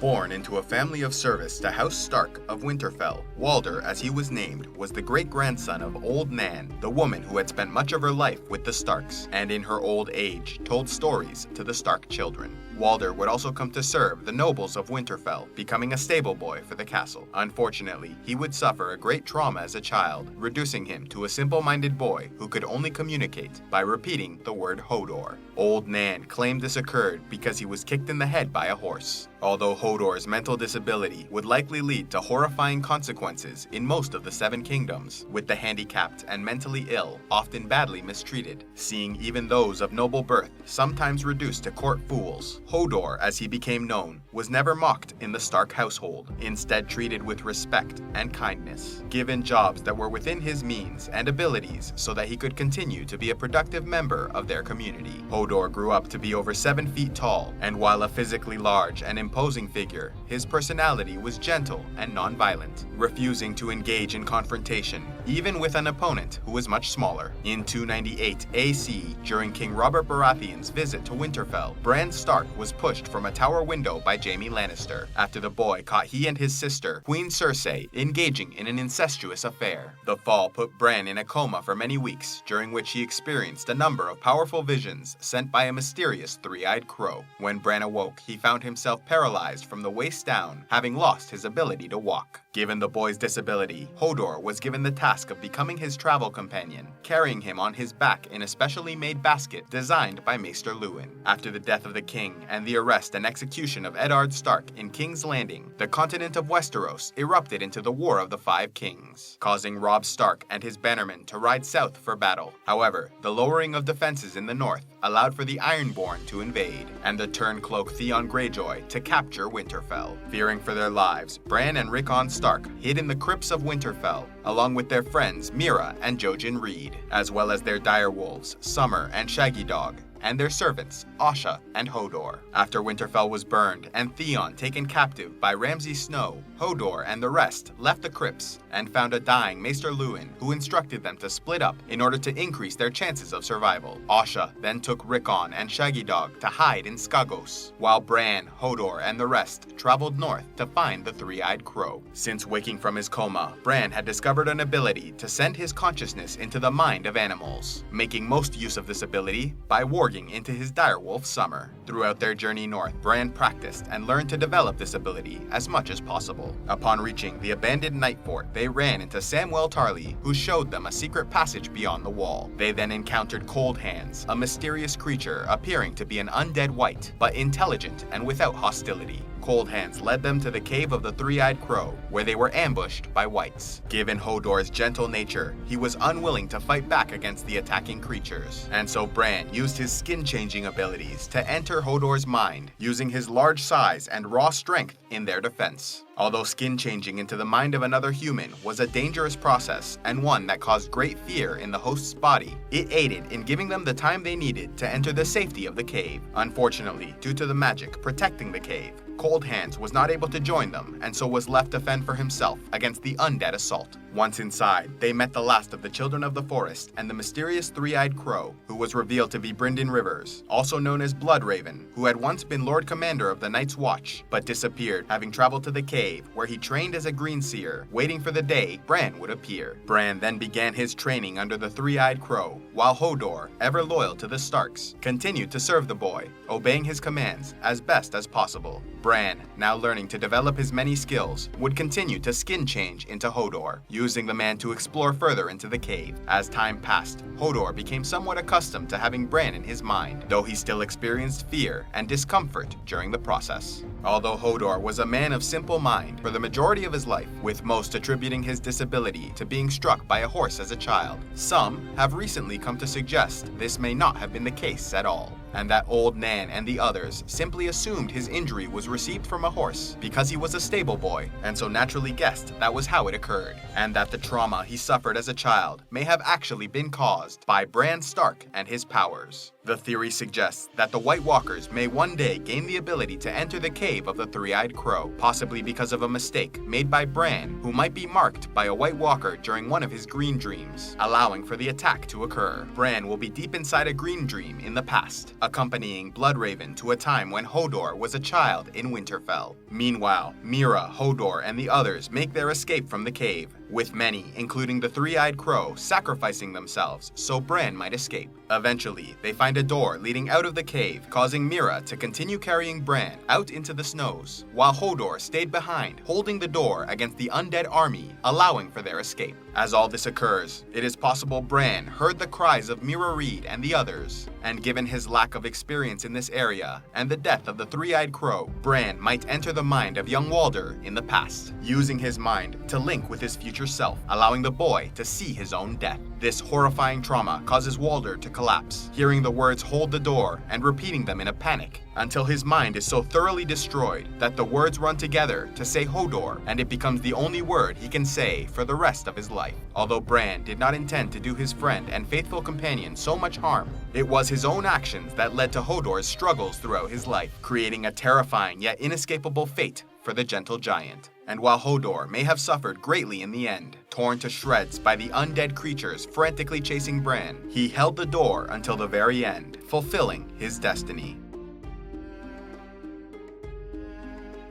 Born into a family of service to House Stark of Winterfell, Walder, as he was named, was the great-grandson of Old Nan, the woman who had spent much of her life with the Starks, and in her old age told stories to the Stark children. Walder would also come to serve the nobles of Winterfell, becoming a stable boy for the castle. Unfortunately, he would suffer a great trauma as a child, reducing him to a simple-minded boy who could only communicate by repeating the word Hodor. Old Nan claimed this occurred because he was kicked in the head by a horse. Although Hodor's mental disability would likely lead to horrifying consequences in most of the Seven Kingdoms, with the handicapped and mentally ill often badly mistreated, seeing even those of noble birth sometimes reduced to court fools. Hodor, as he became known, was never mocked in the Stark household, instead treated with respect and kindness, given jobs that were within his means and abilities so that he could continue to be a productive member of their community. Hodor grew up to be over 7 feet tall, and while a physically large and imposing figure, his personality was gentle and non-violent, refusing to engage in confrontation, even with an opponent who was much smaller. In 298 AC, during King Robert Baratheon's visit to Winterfell, Bran Stark was pushed from a tower window by Jaime Lannister after the boy caught he and his sister, Queen Cersei, engaging in an incestuous affair. The fall put Bran in a coma for many weeks, during which he experienced a number of powerful visions sent by a mysterious three-eyed crow. When Bran awoke, he found himself paralyzed from the waist down, having lost his ability to walk. Given the boy's disability, Hodor was given the task of becoming his travel companion, carrying him on his back in a specially made basket designed by Maester Luwin. After the death of the king and the arrest and execution of Eddard Stark in King's Landing, the continent of Westeros erupted into the War of the Five Kings, causing Robb Stark and his bannermen to ride south for battle. However, the lowering of defenses in the north allowed for the Ironborn to invade, and the Turncloak Theon Greyjoy to capture Winterfell. Fearing for their lives, Bran and Rickon Stark hid in the crypts of Winterfell, along with their friends Mira and Jojen Reed, as well as their direwolves Summer and Shaggy Dog, and their servants, Asha and Hodor. After Winterfell was burned and Theon taken captive by Ramsay Snow, Hodor and the rest left the crypts and found a dying Maester Luwin, who instructed them to split up in order to increase their chances of survival. Asha then took Rickon and Shaggy Dog to hide in Skagos, while Bran, Hodor, and the rest traveled north to find the three-eyed crow. Since waking from his coma, Bran had discovered an ability to send his consciousness into the mind of animals, making most use of this ability by warging into his direwolf Summer. Throughout their journey north, Bran practiced and learned to develop this ability as much as possible. Upon reaching the abandoned night fort, they ran into Samwell Tarly, who showed them a secret passage beyond the wall. They then encountered Coldhands, a mysterious creature appearing to be an undead wight, but intelligent and without hostility. Coldhands led them to the cave of the Three-Eyed Crow, where they were ambushed by wights. Given Hodor's gentle nature, he was unwilling to fight back against the attacking creatures, and so Bran used his skin-changing abilities to enter Hodor's mind, using his large size and raw strength in their defense. Although skin-changing into the mind of another human was a dangerous process and one that caused great fear in the host's body, it aided in giving them the time they needed to enter the safety of the cave. Unfortunately, due to the magic protecting the cave, Coldhands was not able to join them, and so was left to fend for himself against the undead assault. Once inside, they met the last of the Children of the Forest and the mysterious Three-Eyed Crow, who was revealed to be Brynden Rivers, also known as Bloodraven, who had once been Lord Commander of the Night's Watch, but disappeared, having traveled to the cave, where he trained as a greenseer, waiting for the day Bran would appear. Bran then began his training under the Three-Eyed Crow, while Hodor, ever loyal to the Starks, continued to serve the boy, obeying his commands as best as possible. Bran, now learning to develop his many skills, would continue to skin change into Hodor, using the man to explore further into the cave. As time passed, Hodor became somewhat accustomed to having Bran in his mind, though he still experienced fear and discomfort during the process. Although Hodor was a man of simple mind for the majority of his life, with most attributing his disability to being struck by a horse as a child, some have recently come to suggest this may not have been the case at all, and that Old Nan and the others simply assumed his injury was received from a horse because he was a stable boy, and so naturally guessed that was how it occurred, and that the trauma he suffered as a child may have actually been caused by Bran Stark and his powers. The theory suggests that the White Walkers may one day gain the ability to enter the cave of the Three-Eyed Crow, possibly because of a mistake made by Bran, who might be marked by a White Walker during one of his green dreams, allowing for the attack to occur. Bran will be deep inside a green dream in the past, accompanying Bloodraven to a time when Hodor was a child in Winterfell. Meanwhile, Mira, Hodor, and the others make their escape from the cave, with many, including the Three-Eyed Crow, sacrificing themselves so Bran might escape. Eventually, they find a door leading out of the cave, causing Mira to continue carrying Bran out into the snows, while Hodor stayed behind, holding the door against the undead army, allowing for their escape. As all this occurs, it is possible Bran heard the cries of Mira Reed and the others, and given his lack of experience in this area and the death of the Three-Eyed Crow, Bran might enter the mind of young Walder in the past, using his mind to link with his future self, allowing the boy to see his own death. This horrifying trauma causes Walder to collapse, hearing the words "hold the door" and repeating them in a panic, until his mind is so thoroughly destroyed that the words run together to say Hodor, and it becomes the only word he can say for the rest of his life. Although Bran did not intend to do his friend and faithful companion so much harm, it was his own actions that led to Hodor's struggles throughout his life, creating a terrifying yet inescapable fate for the gentle giant. And while Hodor may have suffered greatly in the end, torn to shreds by the undead creatures frantically chasing Bran, he held the door until the very end, fulfilling his destiny.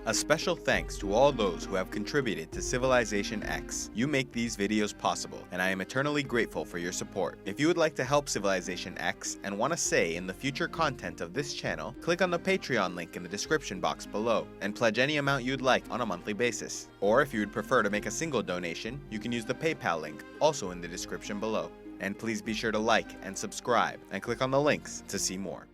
A special thanks to all those who have contributed to CivilizationEx. You make these videos possible, and I am eternally grateful for your support. If you would like to help CivilizationEx and want a say in the future content of this channel, click on the Patreon link in the description box below, and pledge any amount you'd like on a monthly basis. Or if you would prefer to make a single donation, you can use the PayPal link, also in the description below. And please be sure to like and subscribe, and click on the links to see more.